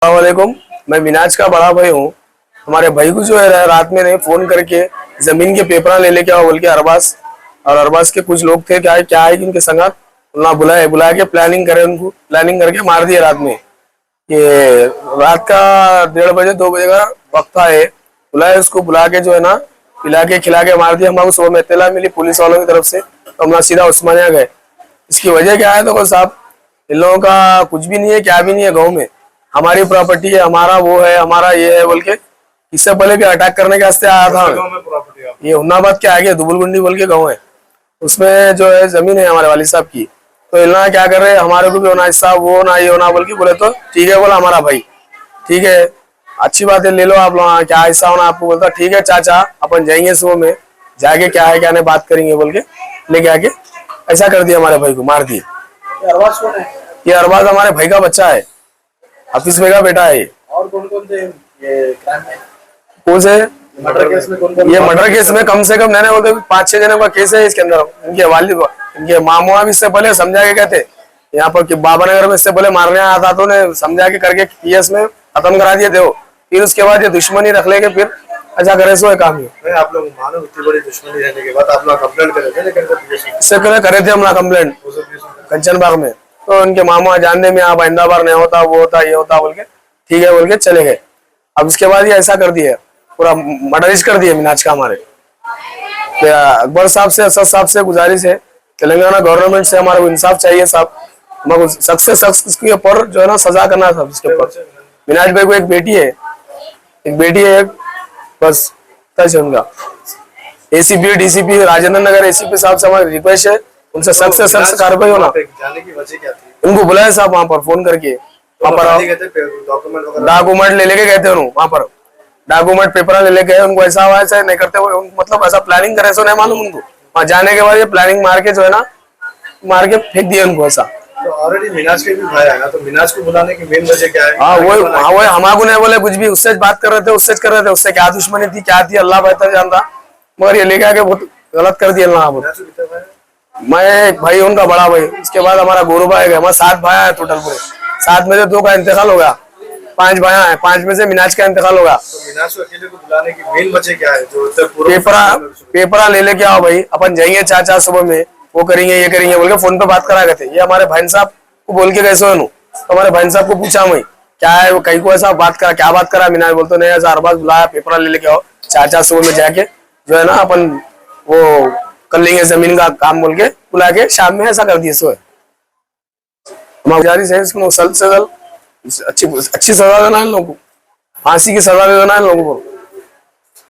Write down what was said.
वालेकुम। मैं मिनाज का बड़ा भाई हूँ। हमारे भाई को जो है रात में नहीं फोन करके जमीन के पेपर ले लेके आओ बोल के अरबाज और अरबाज के कुछ लोग थे क्या है कि उनके संगत ना बुला के प्लानिंग करे, उनको प्लानिंग करके मार दिया रात में। ये रात का 1:30 2 बजे का वक्त था। ये बुलाए, उसको बुला के जो है ना पिला के खिला के मार दिया। हमको सुबह में इत्तला मिली पुलिस वालों की तरफ से, तो हम सीधा उस्मानिया गए। इसकी वजह क्या है? तो साहब, इन लोगों का कुछ भी नहीं है, क्या भी नहीं है। गाँव में हमारी प्रॉपर्टी है, हमारा वो है, हमारा ये है बोल के इससे पहले भी अटैक करने के वास्ते आया था। ये हुन्नाबाद के आगे दुबुलगुंडी बोल के गाँव है, उसमें जो है जमीन है हमारे वाली साहब की। तो इन लोग क्या कर रहे हैं, हमारे को भी होना हिस्सा, वो होना ये होना बोल के बोले। तो ठीक है बोला हमारा भाई, ठीक है अच्छी बात है, ले लो आप लोग, क्या हिस्सा होना आपको। बोलता ठीक है चाचा, अपन जाएंगे सुबह में, जाके क्या है क्या नहीं बात करेंगे बोल के लेके आके ऐसा कर दिया, हमारे भाई को मार दिए। ये अरबाज हमारे भाई का बच्चा है, हफीज भाई का बेटा है। और कौन कौन थे ये क्राइम में? कौन से मर्डर केस में कौन कौन? ये मर्डर केस में कम से कम मैंने बोलते 5-6 जनों का केस है इसके अंदर। इनके वालिद, इनके मामुआ भी इससे पहले समझा के कहते यहाँ पर कि बाबा नगर में इससे पहले मारने आया था, तो ने समझा के करके केस में खत्म करा दिए थे वो। फिर उसके बाद ये दुश्मनी रख लेके फिर अच्छा करे सो है काम। नहीं, आप लोग मानो इतनी बड़ी दुश्मनी रहने के बाद आप लोग कंप्लेंट करे थे, लेकिन इससे पहले करे थे हम कंप्लेंट कंचन बाग में। तो उनके मामा जानने में आप आइंदा बार नहीं होता, वो होता ये होता बोल के ठीक है बोल के चले गए। अब इसके बाद ये ऐसा कर दिया, पूरा मर्डरिश कर दिया मिनाज का। हमारे अकबर साहब से, असद साहब से गुजारिश है, तेलंगाना गवर्नमेंट से हमारे को इंसाफ चाहिए साहब। हमारे सख्त से सख्त इसके ऊपर जो है ना सजा करना था इसके ऊपर। मिनाज भाई को एक बेटी है, बस टच है उनका। ACP DCP Rajendra Nagar ACP साहब से हमारी रिक्वेस्ट है, उनसे सख्त से सख्त कार्रवाई होना। जाने की वजह क्या थी? उनको बुलाया साहब वहां पर फोन करके, वहां पर डॉक्यूमेंट ले लेके गए थे उन्होंने। वहां पर डॉक्यूमेंट पेपर ले लेके गए। उनको ऐसा हुआ ऐसा नहीं करते हुए, मतलब ऐसा प्लानिंग करे सो नहीं मालूम उनको। वहां जाने के बाद ये प्लानिंग मार के जो है ना मार के फेंक दिया उनको ऐसा। तो ऑलरेडी मिनाज के भी भाई आया, तो मिनाज को बुलाने की मेन वजह क्या है? हाँ वो हमारे नहीं बोले कुछ भी, उससे बात कर रहे थे, उससे कर रहे थे, उससे क्या दुश्मनी थी क्या थी अल्लाह बेहतर जानता। मगर ये लेके आके बहुत गलत कर दिया अल्लाह। मैं एक भाई उनका बड़ा भाई, इसके बाद हमारा गुरु भाई है। हमारे 7 भाई है टोटल पूरे। 7 में से 2 का इंतकाल होगा, 5 भाई हैं, 5 में से मिनाज का इंतकाल होगा। तो मिनाज को अकेले को बुलाने की मेन वजह क्या है? जो पेपरा ले लेके आओ भाई, अपन जाएंगे चाचा सुबह में, वो करेंगे ये करेंगे बोल के फोन पे बात करा गए थे। ये हमारे भाई साहब को बोल के कैसे हो, तो हमारे भाई साहब को पूछा मैं क्या है, वो कहीं को ऐसा बात करा, क्या बात करा। मिनाज बोलते नहीं ऐसा अरबाज बुलाया, पेपरा ले लेके आओ चाचा सुबह में जाके जो है ना अपन वो कर लेंगे जमीन का काम बोल के बुला के शाम में ऐसा कर दिए। सो गुजारिश है इसको जल्द से जल्द अच्छी सजा देना इन लोगों को, फांसी की सजा दे देना इन लोगों को।